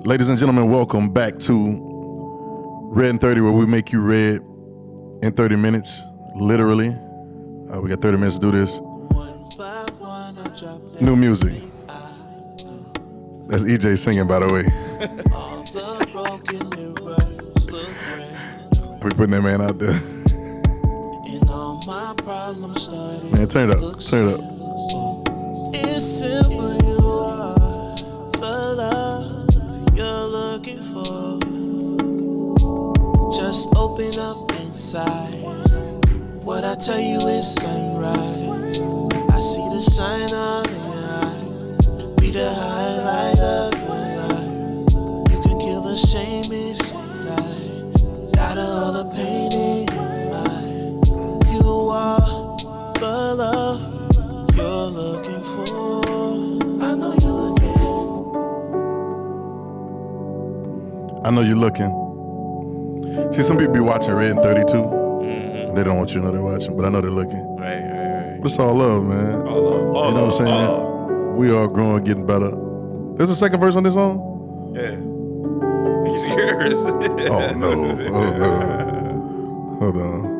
Ladies and gentlemen, welcome back to RedIn30, where we make you red in 30 minutes, literally. We got 30 minutes to do this. New music. That's EJ singing, by the way. We putting that man out there. Man, turn it up. Turn it up. It's simple, you are the love you're looking for. Just open up inside. What I tell you is sunrise. I see the shine on your eye. Be the highlight of your life. You can kill the shame if you die. Got all the pain in your mind. You are the love you're looking for. I know you're looking. I know you're looking. See, some people be watching RedIn30 too. Mm-hmm. They don't want you to know they're watching, but I know they're looking. Right. It's all love, man. All love. You know what I'm saying? We are growing, getting better. There's a second verse on this song? Yeah. It's yours. Oh, no. Hold on.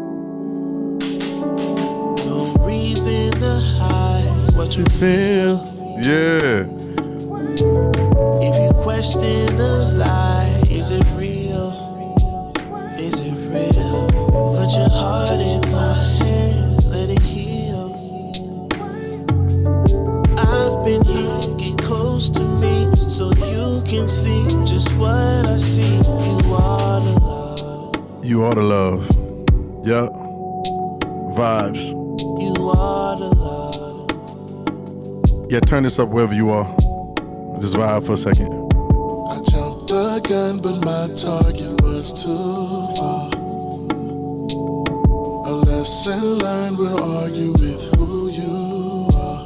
No reason to hide what you feel. Yeah. If you question the lie, is it real? Is it real? Put your heart in my hand, let it heal. I've been here, get close to me, so you can see just what I see. You are the love. You are the love. Yup. Vibes. You are the love. Yeah, turn this up wherever you are. Just vibe for a second. I jumped the gun, but my target was too far. A lesson learned, we'll argue with who you are.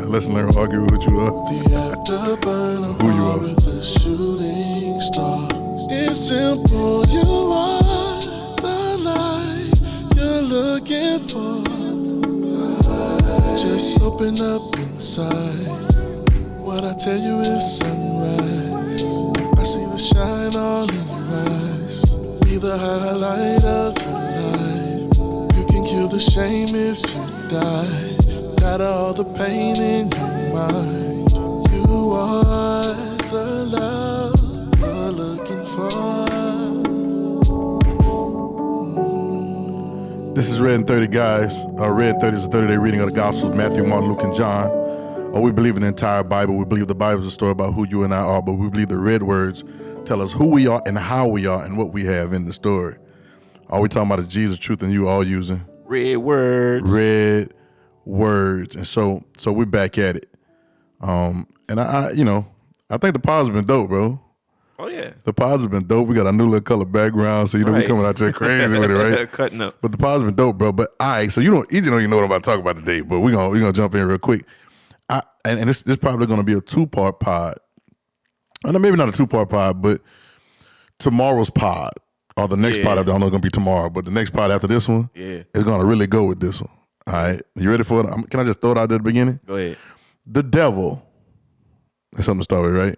Lesson learned, argue with what you are. The afterburner Who you are. with a shooting star. It's simple, you are the light you're looking for. Just open up inside. What I tell you is sunrise. I see the shine all in your eyes. Be the highlight of your life. You can kill the shame if you die. Got all the pain in your mind. You are the love you're looking for. This is RedIn30, guys. RedIn30 is a 30-day reading of the Gospels, Matthew, Mark, Luke, and John. We believe in the entire Bible. We believe the Bible is a story about who you and I are, but we believe the red words tell us who we are and how we are and what we have in the story. All we talking about is Jesus, truth, and you all using Red words. red words. And so we're back at it. And I think the pods have been dope, bro. Oh, yeah. The pods have been dope. We got a new little color background, so we coming out there crazy with it, right? Cutting up. But the pods have been dope, bro. But so you don't know what I'm about to talk about today, but we're gonna jump in real quick. And this probably going to be a two-part pod. And maybe not a two-part pod, but tomorrow's pod, or the next pod, I don't know it's going to be tomorrow, but the next pod after this one is going to really go with this one. All right? You ready for it? Can I just throw it out there at the beginning? Go ahead. The devil, that's something to start with, right?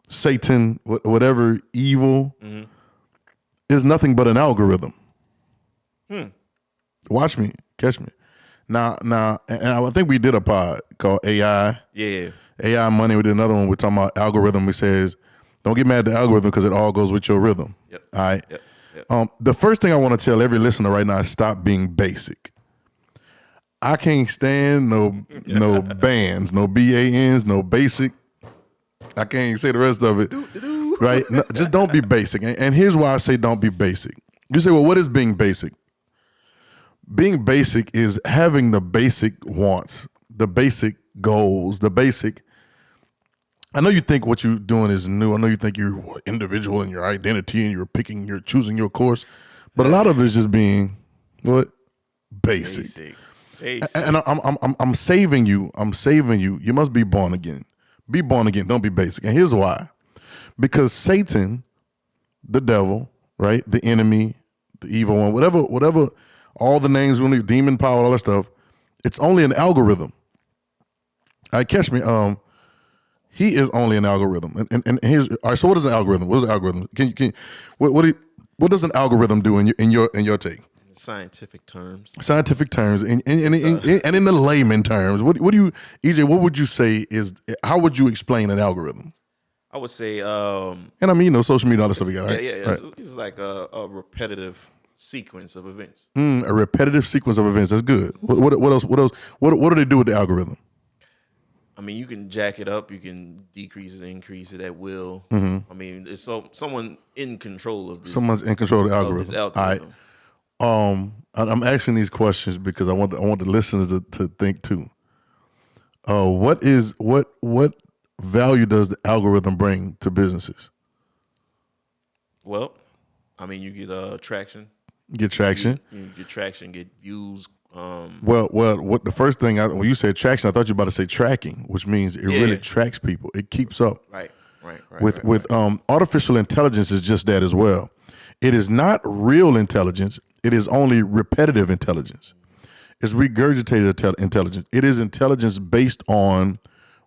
Satan, whatever evil, is nothing but an algorithm. Watch me, catch me. Now, and I think we did a pod called AI. Yeah. AI Money. We did another one. We're talking about algorithm. We says, don't get mad at the algorithm because it all goes with your rhythm. Yep. All right. Yep. The first thing I want to tell every listener right now is stop being basic. I can't stand no bands, no BANs, no basic. I can't say the rest of it. Right? No, just don't be basic. And here's why I say don't be basic. You say, well, what is being basic? Being basic is having the basic wants, the basic goals, the basic. I know you think what you're doing is new. I know you think you're individual in your identity and you're choosing your course. But a lot of it is just being what? Basic. And I'm saving you. I'm saving you. You must be born again. Be born again. Don't be basic. And here's why. Because Satan, the devil, right? The enemy, the evil one, whatever. All the names we need, demon power, all that stuff. It's only an algorithm. Catch me. he is only an algorithm. And here's all right. So what is an algorithm? What is an algorithm? What does an algorithm do in your take? Scientific terms. Scientific terms, and in the layman terms, what do you, EJ? What would you say is? How would you explain an algorithm? I would say, and I mean, social media, all that stuff we got, right? Yeah. Right. It's like a repetitive sequence of events. A repetitive sequence of events. That's good. What else? What do they do with the algorithm? I mean, you can jack it up, you can decrease it, increase it at will. Mm-hmm. I mean, it's someone in control of this. Someone's in control of the Of this algorithm. All right. I'm asking these questions because I want the listeners to think too. What value does the algorithm bring to businesses? Well, I mean, you get traction. Get traction. You get traction, get views. Well, what the first thing when you said traction, I thought you were about to say tracking, which means it really tracks people. It keeps up. Right. With artificial intelligence is just that as well. It is not real intelligence. It is only repetitive intelligence. It's regurgitated intelligence. It is intelligence based on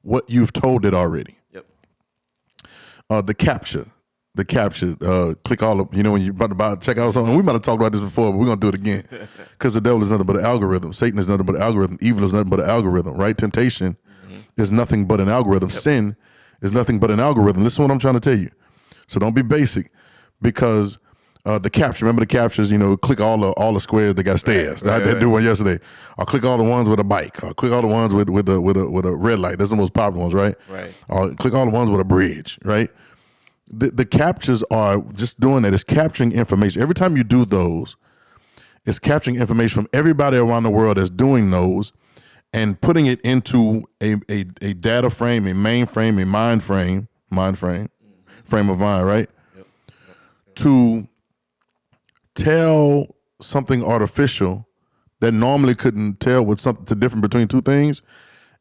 what you've told it already. Yep. The capture, click all of, when you're about to check out something. We might have talked about this before, but we're going to do it again. Because the devil is nothing but an algorithm. Satan is nothing but an algorithm. Evil is nothing but an algorithm, right? Temptation is nothing but an algorithm. Yep. Sin is nothing but an algorithm. Listen to what I'm trying to tell you. So don't be basic, because the capture, remember the captures, click all the squares that got stairs. I did do one yesterday. I'll click all the ones with a bike. I'll click all the ones with a red light. That's the most popular ones, right? Right. I'll click all the ones with a bridge, right? The captures are just doing that. It's capturing information. Every time you do those, it's capturing information from everybody around the world that's doing those and putting it into a data frame, a mainframe, a mind frame, frame of mind, right? Yep. To tell something artificial that normally couldn't tell with something to different between two things.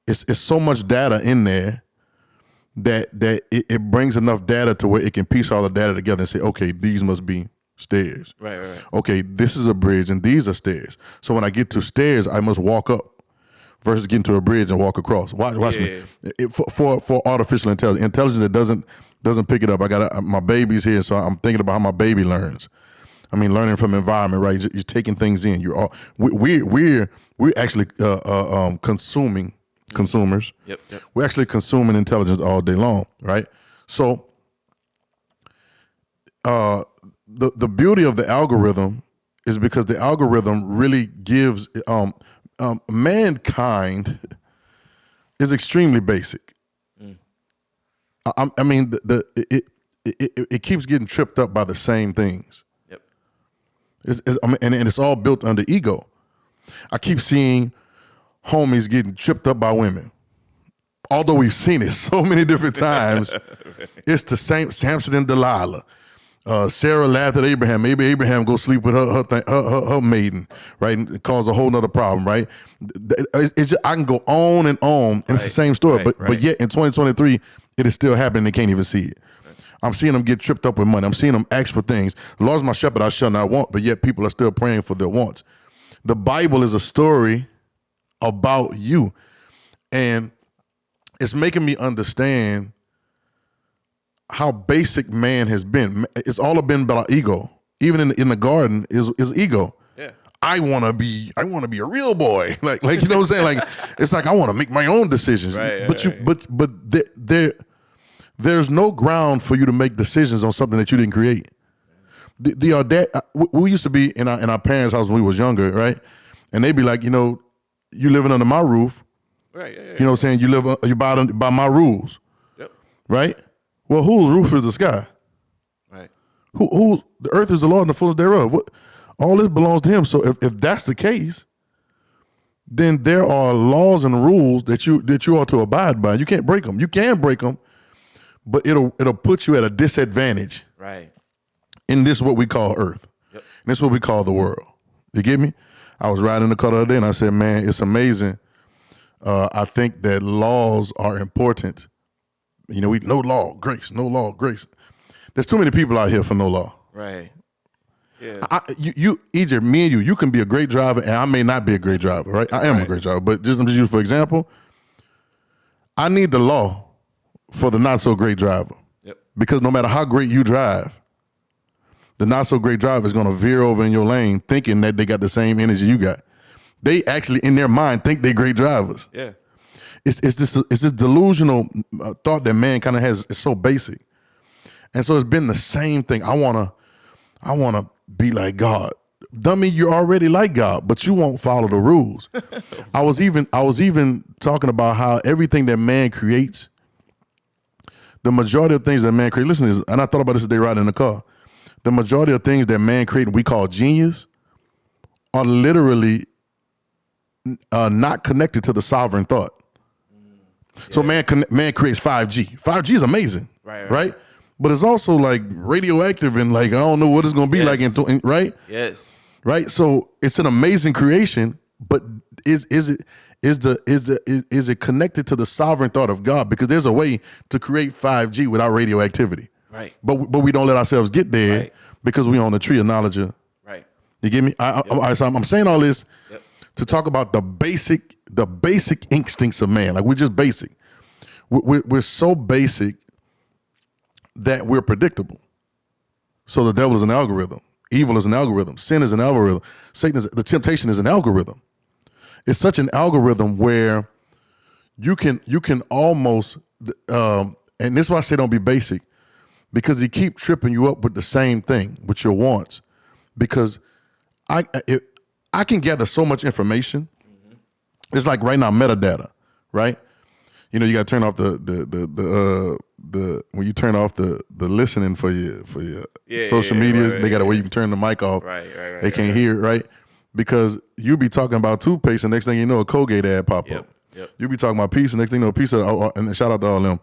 It's so much data in there that it brings enough data to where it can piece all the data together and say, okay, these must be stairs. Right. Okay, this is a bridge and these are stairs. So when I get to stairs, I must walk up versus getting to a bridge and walk across. Watch me. For artificial intelligence that doesn't pick it up. I got my baby's here, so I'm thinking about how my baby learns. I mean, learning from environment, right? You're taking things in. We're actually consumers. Yep. We're actually consuming intelligence all day long, right? So the beauty of the algorithm is because the algorithm really gives mankind is extremely basic. I mean, it keeps getting tripped up by the same things. Yep. And it's all built under ego. I keep seeing homies getting tripped up by women. Although we've seen it so many different times, it's the same. Samson and Delilah. Sarah laughed at Abraham. Maybe Abraham go sleep with her maiden, right? And cause a whole nother problem, right? It's just, I can go on and on, and it's the same story. But yet in 2023, it is still happening. They can't even see it. I'm seeing them get tripped up with money. I'm seeing them ask for things. The Lord's my shepherd, I shall not want. But yet people are still praying for their wants. The Bible is a story about you, and it's making me understand how basic man has been. It's all been about ego. Even in the garden is ego. Yeah. I want to be a real boy. Like you know what I'm saying? Like it's like I want to make my own decisions. Right, but there's no ground for you to make decisions on something that you didn't create. We used to be in our parents' house when we was younger, right? And they'd be like, you living under my roof. Right. Yeah. You know what I'm saying? You by my rules. Yep. Right? Well, whose roof is the sky? Right. Who's the earth is the Lord and the fullness thereof. What all this belongs to him. So if that's the case, then there are laws and rules that you ought to abide by. You can't break them. You can break them, but it'll put you at a disadvantage. Right. In this what we call earth. Yep. And this is what we call the world. You get me? I was riding in the car the other day and I said, man, it's amazing. I think that laws are important. No law, grace, no law, grace. There's too many people out here for no law. Right. Yeah. EJ, me and you can be a great driver and I may not be a great driver, right? I am a great driver, but just use for example, I need the law for the not so great driver. Yep. Because no matter how great you drive, the not so great driver is going to veer over in your lane thinking that they got the same energy you got. They actually, in their mind, think they're great drivers. Yeah. It's this delusional thought that man kind of has. It's so basic, and so it's been the same thing. I wanna be like God. Dummy, you're already like God, but you won't follow the rules. I was even talking about how everything that man creates, the majority of things that man creates. Listen to this, and I thought about this today riding in the car. The majority of things that man creates, we call genius, are literally not connected to the sovereign thought. So man creates 5G. 5G is amazing, right? But it's also like radioactive and like I don't know what it's gonna be like right? Yes. Right. So it's an amazing creation, but is it connected to the sovereign thought of God? Because there's a way to create 5G without radioactivity. Right. But we don't let ourselves get there because we on the tree of knowledge of. Right. You get me? So I'm saying all this to talk about the basic instincts of man. Like we're just basic. We're so basic that we're predictable. So the devil is an algorithm. Evil is an algorithm. Sin is an algorithm. The temptation is an algorithm. It's such an algorithm where you can almost, and this is why I say don't be basic, because he keep tripping you up with the same thing, with your wants. Because I can gather so much information. Mm-hmm. It's like right now metadata, right? You know, you got to turn off the when you turn off the listening for your social medias, they got a way you can turn the mic off. Right. They can't hear it, right? Because you be talking about toothpaste, and next thing you know, a Colgate ad pop up. Yep. You be talking about pizza, next thing you know, pizza, and shout out to all them,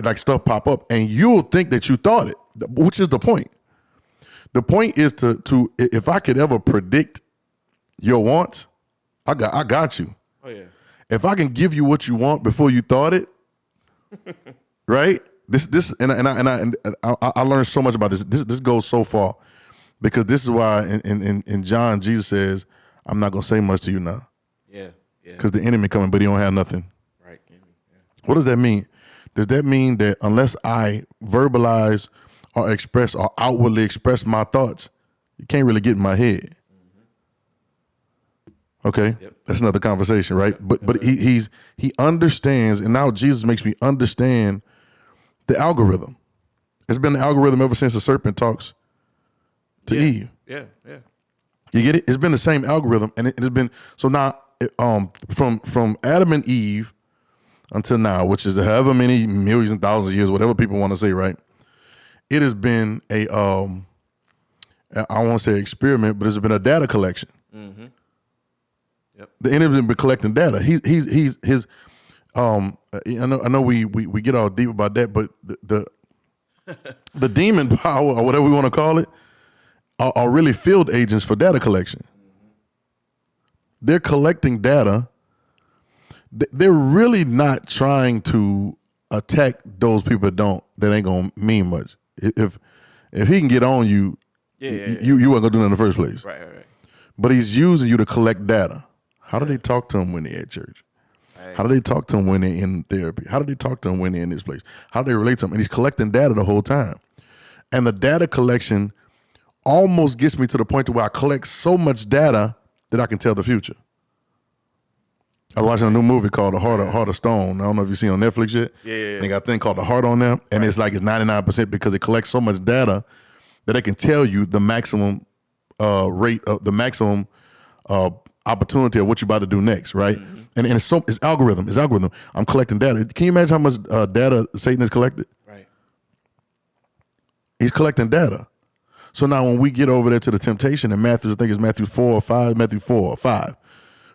like stuff pop up, and you'll think that you thought it, which is the point. The point is to if I could ever predict your wants, I got you. Oh yeah. If I can give you what you want before you thought it, right? This and I learned so much about this. This goes so far because this is why in John Jesus says, "I'm not gonna say much to you now." Yeah. Because the enemy coming, but he don't have nothing. Right. Yeah. What does that mean? Does that mean that unless I verbalize or express or outwardly express my thoughts, you can't really get in my head? Okay, that's another conversation, right? But he understands, and now Jesus makes me understand the algorithm. It's been the algorithm ever since the serpent talks to Eve. Yeah. You get it? It's been the same algorithm, and it's been so now from Adam and Eve until now, which is however many millions and thousands of years, whatever people want to say, right? It has been a I won't say experiment, but it's been a data collection. Mm-hmm. The enemy's been collecting data. I know we get all deep about that, but the demon power or whatever we want to call it are really field agents for data collection. They're collecting data. They're really not trying to attack those people that ain't gonna mean much. If he can get on you, you weren't gonna do that in the first place. Right. But he's using you to collect data. How do they talk to him when they're at church? Right. How do they talk to him when they're in therapy? How do they talk to him when they're in this place? How do they relate to him? And he's collecting data the whole time. And the data collection almost gets me to the point to where I collect so much data that I can tell the future. I was watching a new movie called The Heart of Stone. I don't know if you've seen it on Netflix yet. Yeah. And they got a thing called The Heart on there. And it's like it's 99% because it collects so much data that it can tell you the maximum rate of the maximum opportunity of what you're about to do next, right? Mm-hmm. And it's algorithm. It's algorithm. I'm collecting data. Can you imagine how much data Satan has collected? Right. He's collecting data. So now when we get over there to the temptation in Matthew, I think it's Matthew 4 or 5, Matthew 4 or 5,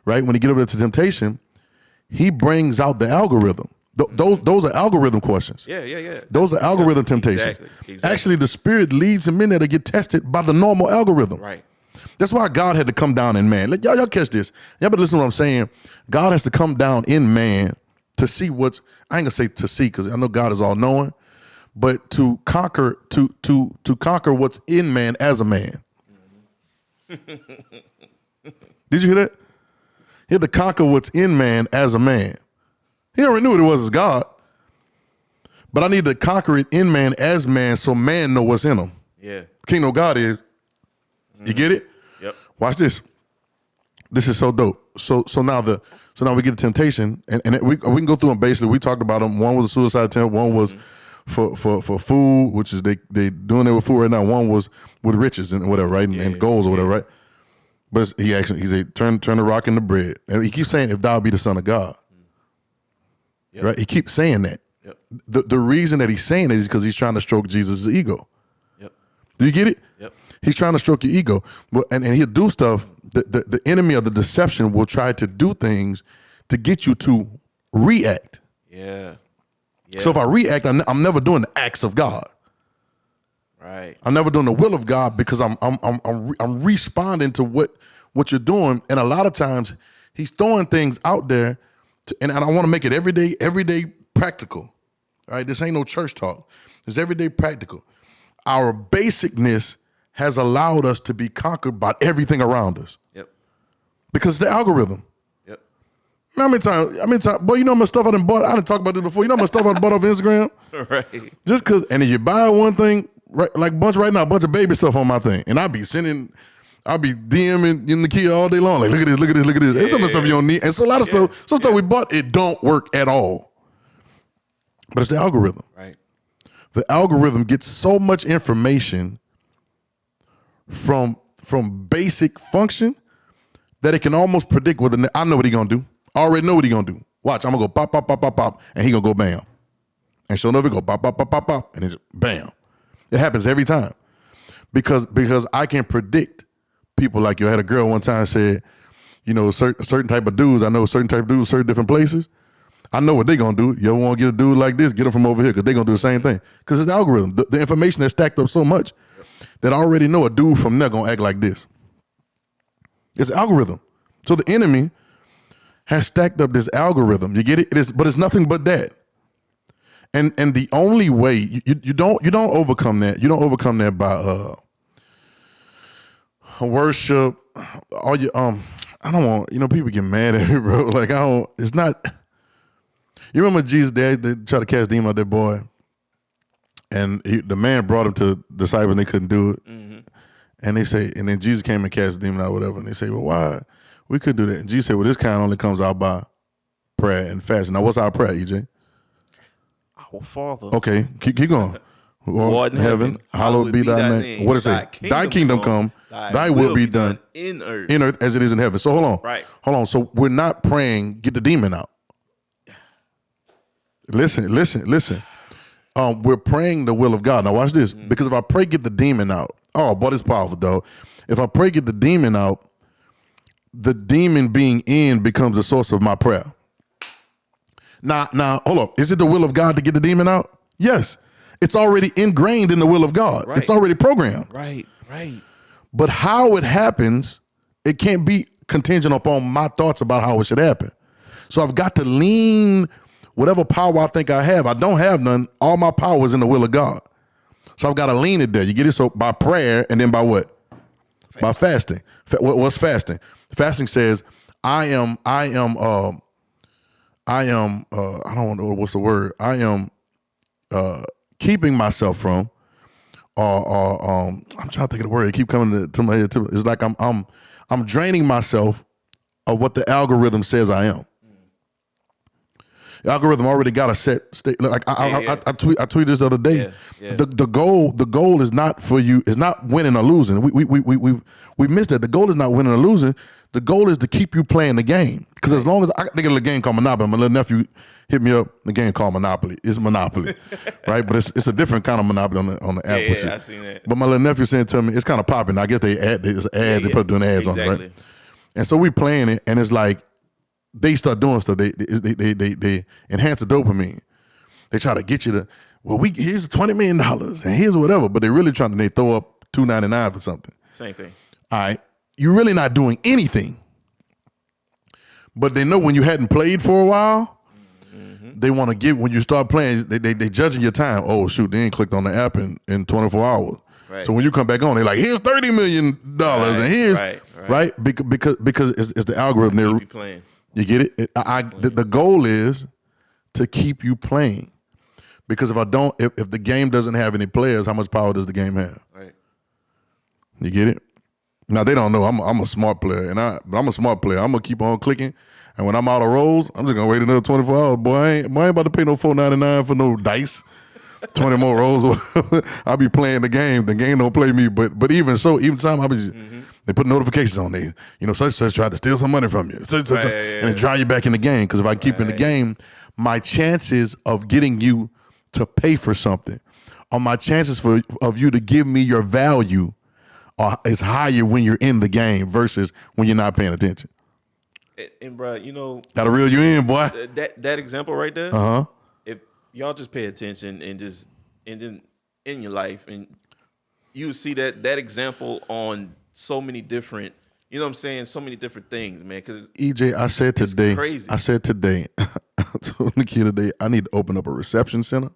right? When he get over there to temptation, he brings out the algorithm. Those are algorithm questions. Yeah. Those are algorithm temptations. Exactly. Actually, the Spirit leads him in there to get tested by the normal algorithm. Right. That's why God had to come down in man. Y'all catch this. Y'all better listen to what I'm saying. God has to come down in man to see what's, I ain't gonna say to see because I know God is all knowing, but to conquer what's in man as a man. Did you hear that? He had to conquer what's in man as a man. He already knew what it was as God. But I need to conquer it in man as man so man know what's in him. Yeah. Kingdom of God is. You get it? Yep. Watch this. This is so dope. So now we get the temptation, and we can go through them basically. We talked about them. One was a suicide attempt. One was for food, which is they doing it with food right now. One was with riches and whatever, right? And goals or whatever, right? But he said, turn the rock into bread. And he keeps saying, if thou be the son of God. Yep. Right? He keeps saying that. Yep. The reason that he's saying it is because he's trying to stroke Jesus' ego. Yep. Do you get it? Yep. He's trying to stroke your ego. And he'll do stuff. The enemy of the deception will try to do things to get you to react. Yeah. So if I react, I'm never doing the acts of God. Right. I'm never doing the will of God because I'm responding to what you're doing. And a lot of times he's throwing things out there and I want to make it everyday practical. All right. This ain't no church talk. It's everyday practical. Our basicness has allowed us to be conquered by everything around us. Yep. Because it's the algorithm. Yep. How many times, boy, you know how much stuff I done bought? I didn't talk about this before. You know how much stuff I done bought off Instagram? Right. Just because, and then you buy one thing, right, like right now, a bunch of baby stuff on my thing. And I'll be DMing in the key all day long. Like, look at this, look at this, look at this. And some of the stuff you don't need. And so a lot of stuff, some stuff we bought, it don't work at all. But it's the algorithm. Right. The algorithm gets so much information from basic function that it can almost predict I know what he gonna do. I already know what he gonna do. Watch, I'm gonna go pop, pop, pop, pop, pop, and he gonna go bam. And sure enough, it go pop, pop, pop, pop, pop, and it just bam. It happens every time. Because I can predict people like you. I had a girl one time said, you know, certain type of dudes, I know certain type of dudes, certain different places. I know what they gonna do. You ever want to get a dude like this, get them from over here, because they gonna do the same thing. Because it's the algorithm. The information that's stacked up so much that I already know a dude from there gonna act like this. It's the algorithm. So the enemy has stacked up this algorithm. You get it? But it's nothing but that. And the only way you don't overcome that. You don't overcome that by worship. All you I don't want, people get mad at me, bro. Like it's not. You remember Jesus? They tried to cast demon out that boy, and the man brought him to disciples, and they couldn't do it. Mm-hmm. And they say, and then Jesus came and cast the demon out, whatever. And they say, well, why we couldn't do that? And Jesus said, well, this kind only comes out by prayer and fasting. Now, what's our prayer, EJ? Our Father. Okay, keep going. Lord in heaven, hallowed be thy name. What does it say? Thy kingdom come, thy will be done in earth as it is in heaven. So hold on. Right. Hold on. So we're not praying, get the demon out. Listen. We're praying the will of God. Now watch this. Because if I pray, get the demon out. Oh, but it's powerful though. If I pray, get the demon out, the demon being in becomes the source of my prayer. Now, hold up. Is it the will of God to get the demon out? Yes. It's already ingrained in the will of God. Right. It's already programmed. Right. But how it happens, it can't be contingent upon my thoughts about how it should happen. So I've got to lean whatever power I think I have. I don't have none. All my power is in the will of God. So I've got to lean it there. You get it? So by prayer and then by what? Fasting. By fasting. What's fasting? Fasting says, I don't know what's the word. I am keeping myself from, I'm trying to think of the word. It keep coming to my head. It's like I'm draining myself of what the algorithm says I am. The algorithm already got a set state. Like I tweeted this the other day. Yeah. The goal is not for you. It's not winning or losing. We missed that. The goal is not winning or losing. The goal is to keep you playing the game. Because as long as I think of a game called Monopoly, my little nephew hit me up. The game called Monopoly. It's Monopoly, right? But it's a different kind of Monopoly on the app. Yeah, I seen that. But my little nephew said to me, it's kind of popping. I guess there's ads. They put doing ads on it, right? And so we playing it, and it's like they start doing stuff. They enhance the dopamine. They try to get you to, well, here's $20 million and here's whatever, but they're really trying to throw up $2.99 for something. Same thing. All right, you're really not doing anything. But they know when you hadn't played for a while, they want to give, when you start playing, they judging your time. Oh shoot, they ain't clicked on the app in 24 hours. Right. So when you come back on, they're like, here's $30 million and here's right. Because it's the algorithm. Keep you playing. You get it? The goal is to keep you playing. Because if I don't, if the game doesn't have any players, how much power does the game have? Right. You get it? Now they don't know I'm a smart player, but I'm a smart player. I'm gonna keep on clicking, and when I'm out of rolls, I'm just gonna wait another 24 hours. Boy, I ain't about to pay no $4.99 for no dice. 20 more rolls. I'll be playing the game. The game don't play me. But even so, even time I be just, they put notifications on there. You know, such tried to steal some money from you. And it drive you back in the game. Because if I keep in the game, my chances of getting you to pay for something, or my chances of you to give me your value is higher when you're in the game versus when you're not paying attention. And bro, you know, Gotta reel you in, boy. That example right there. If y'all just pay attention and then in your life, and you see that example on so many different, you know what I'm saying, so many different things, man. Because EJ, I said today, crazy. I said today, I told the kid today, I need to open up a reception center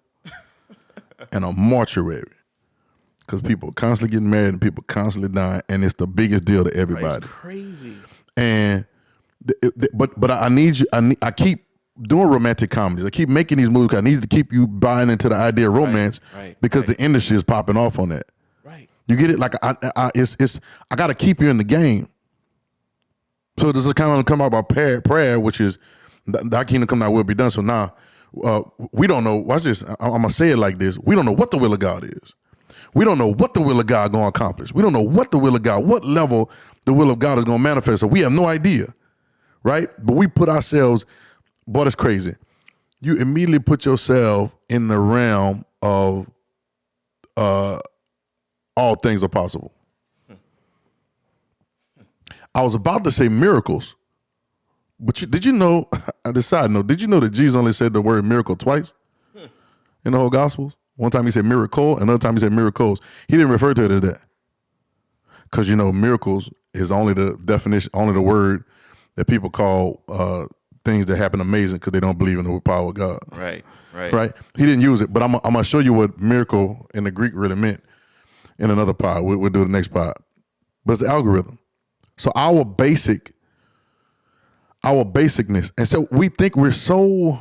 and a mortuary. Because people constantly getting married and people constantly dying, and it's the biggest deal to everybody. It's crazy. And but I need you. I keep doing romantic comedies. I keep making these movies. I need to keep you buying into the idea of romance, because the industry is popping off on that. Right. You get it? Like I got to keep you in the game. So this is kind of come out about prayer, which is thy kingdom come, thy will be done. So now we don't know. Watch this. I'm gonna say it like this. We don't know what the will of God is. We don't know what the will of God going to accomplish. We don't know what the will of God, what level the will of God is going to manifest. So we have no idea, right? But we put ourselves, boy, that's crazy. You immediately put yourself in the realm of all things are possible. I was about to say miracles, but did you know, I decided, no, did you know that Jesus only said the word miracle twice in the whole Gospels? One time he said miracle, another time he said miracles. He didn't refer to it as that. Because, you know, miracles is only the definition, only the word that people call things that happen amazing because they don't believe in the power of God. Right. He didn't use it, but I'm going to show you what miracle in the Greek really meant in another pod. We'll do the next pod. But it's the algorithm. So our basicness, and so we think we're so...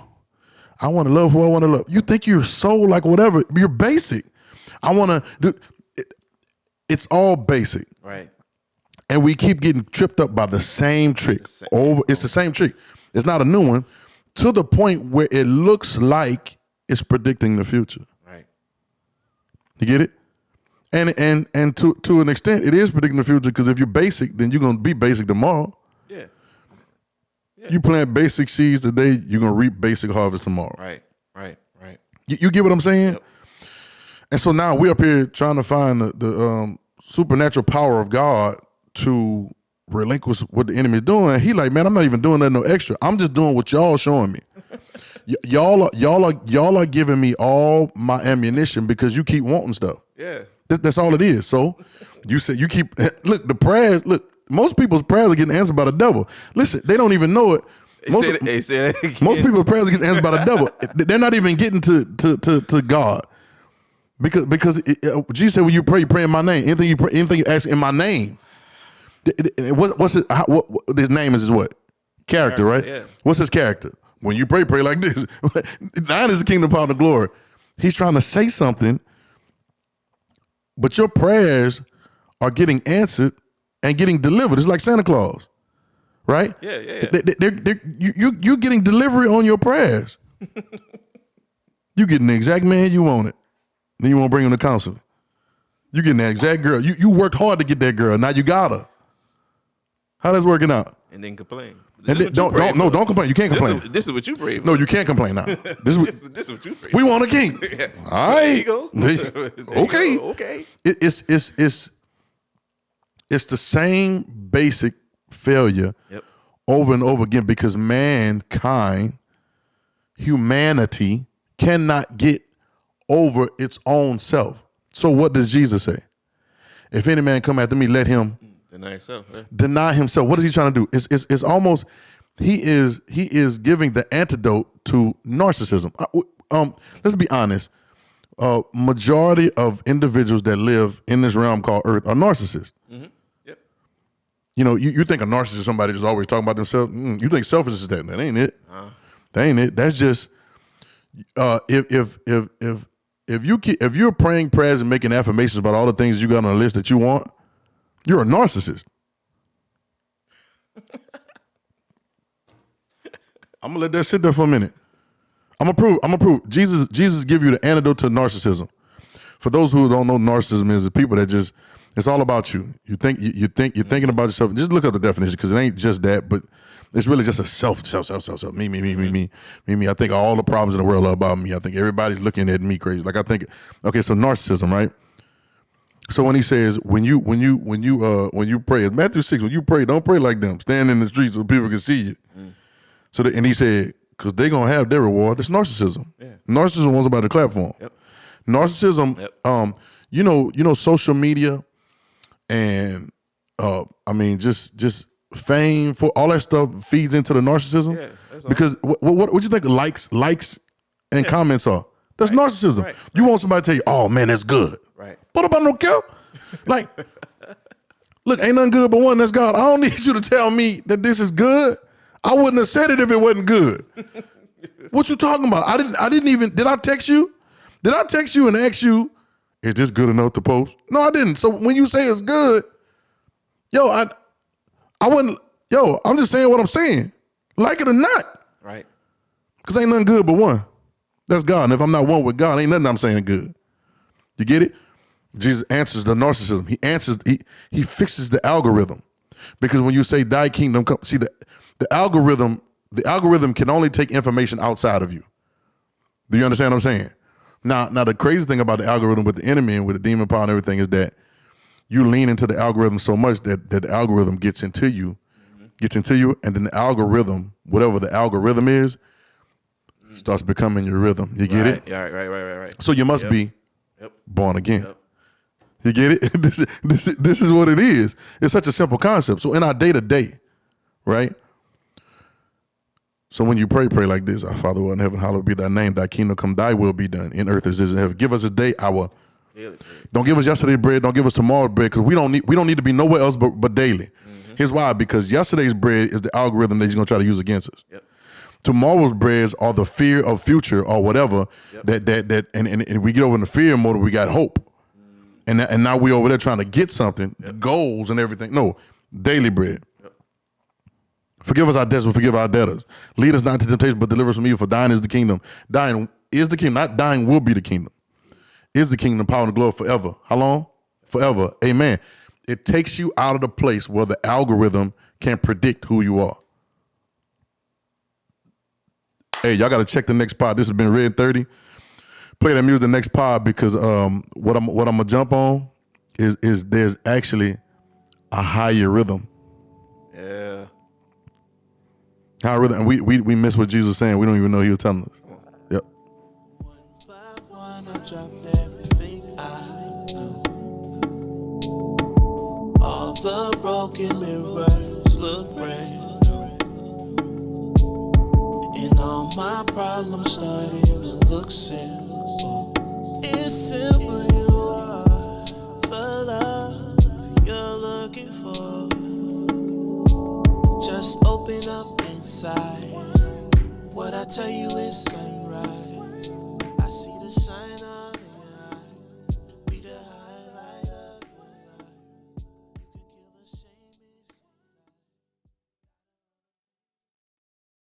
I want to love who I want to love. You think you're so like whatever. You're basic. I want to do. It's all basic. Right. And we keep getting tripped up by the same trick. It's the same trick. It's not a new one, to the point where it looks like it's predicting the future. Right. You get it? And to an extent, it is predicting the future, because if you're basic, then you're going to be basic tomorrow. Yeah. You plant basic seeds today, you're going to reap basic harvest tomorrow. Right. You get what I'm saying? Yep. And so now we're up here trying to find the supernatural power of God to relinquish what the enemy is doing. He like, man, I'm not even doing that no extra. I'm just doing what y'all showing me. Y'all are giving me all my ammunition because you keep wanting stuff. Yeah. That's all it is. So you said you keep look the prayers. Look, most people's prayers are getting answered by the devil. Listen, they don't even know it. Most people's prayers are getting answered by the devil. They're not even getting to God, because Jesus said, when you pray in my name. Anything you ask in my name. What's his name is what? Character, right? Yeah. What's his character? When you pray like this. Thine is the kingdom, power, and the glory. He's trying to say something, but your prayers are getting answered and getting delivered. It's like Santa Claus, right? Yeah. You're getting delivery on your prayers. You getting the exact man you wanted. Then you won't bring him to counseling. You getting the exact girl. You worked hard to get that girl. Now you got her. How that's working out? And then complain. Don't complain. You can't complain. This is what you pray for. No, you can't complain now. This is what you pray for. We want a king. Yeah. All right. There you go. Okay. Okay. It's the same basic failure over and over again, because mankind, humanity, cannot get over its own self. So what does Jesus say? If any man come after me, let him deny himself. Yeah. Deny himself. What is he trying to do? It's almost he is giving the antidote to narcissism. Let's be honest. Majority of individuals that live in this realm called Earth are narcissists. Mm-hmm. Yep. You know, you think a narcissist is somebody just always talking about themselves. You think selfishness is that? That ain't it. That ain't it. That's just If you're praying prayers and making affirmations about all the things you got on the list that you want, you're a narcissist. I'm gonna let that sit there for a minute. I'm gonna prove. Jesus give you the antidote to narcissism. For those who don't know, narcissism is the people that just, it's all about you. You're thinking about yourself. Just look up the definition, because it ain't just that, but it's really just a self, me. I think all the problems in the world are about me. I think everybody's looking at me crazy. Like, I think, okay, so narcissism, right? So when he says, when you pray, it's Matthew 6, when you pray, don't pray like them. Stand in the streets so people can see you. So and he said, because they're gonna have their reward. It's narcissism. Yeah. Narcissism wants somebody to clap for them. Yep. Narcissism, you know, social media, and just fame, for all that stuff feeds into the narcissism. Yeah, because what you think likes and comments are? That's narcissism. Right. You want somebody to tell you, "Oh man, that's good." Right. What about no care? Like, look, ain't nothing good but one. That's God. I don't need you to tell me that this is good. I wouldn't have said it if it wasn't good. What you talking about? I didn't even. Did I text you? Did I text you and ask you, is this good enough to post? No, I didn't. So when you say it's good, I wouldn't, I'm just saying what I'm saying. Like it or not. Right. Because ain't nothing good but one. That's God. And if I'm not one with God, ain't nothing I'm saying good. You get it? Jesus answers the narcissism. He fixes the algorithm. Because when you say thy kingdom come, see the algorithm can only take information outside of you. Do you understand what I'm saying? Now the crazy thing about the algorithm with the enemy and with the demon power and everything is that you lean into the algorithm so much that the algorithm gets into you, and then the algorithm, whatever the algorithm is, starts becoming your rhythm. You get it? Yeah, right. So you must be born again. Yep. You get it? This is what it is. It's such a simple concept. So in our day-to-day, right? So when you pray like this: Our Father who art in heaven, hallowed be thy name, thy kingdom come, thy will be done in earth as it is in heaven. Give us this day our daily bread. Don't give us yesterday's bread, don't give us tomorrow's bread, because we don't need to be nowhere else but daily. Mm-hmm. Here's why: because yesterday's bread is the algorithm that he's gonna try to use against us. Yep. Tomorrow's breads are the fear of future or whatever. Yep. And we get over in the fear mode, we got hope. And now we over there trying to get something, the goals and everything. No, daily bread. Forgive us our debts, we forgive our debtors. Lead us not into temptation, but deliver us from evil. For thine is the kingdom. Thine is the kingdom, not thine will be the kingdom. Is the kingdom, power, and glory forever. How long? Forever. Amen. It takes you out of the place where the algorithm can predict who you are. Hey, y'all got to check the next pod. This has been RedIn30. Play that music the next pod, because what I'm gonna jump on is there's actually a higher rhythm. Yeah. Higher rhythm, and we miss what Jesus was saying. We don't even know he was telling us. Yep. One by one, I dropped everything I know. All the broken mirrors look brand new, and all my problems started to look simple. It's simple, you are for love you're looking for. Just open up inside. What I tell you is sunrise.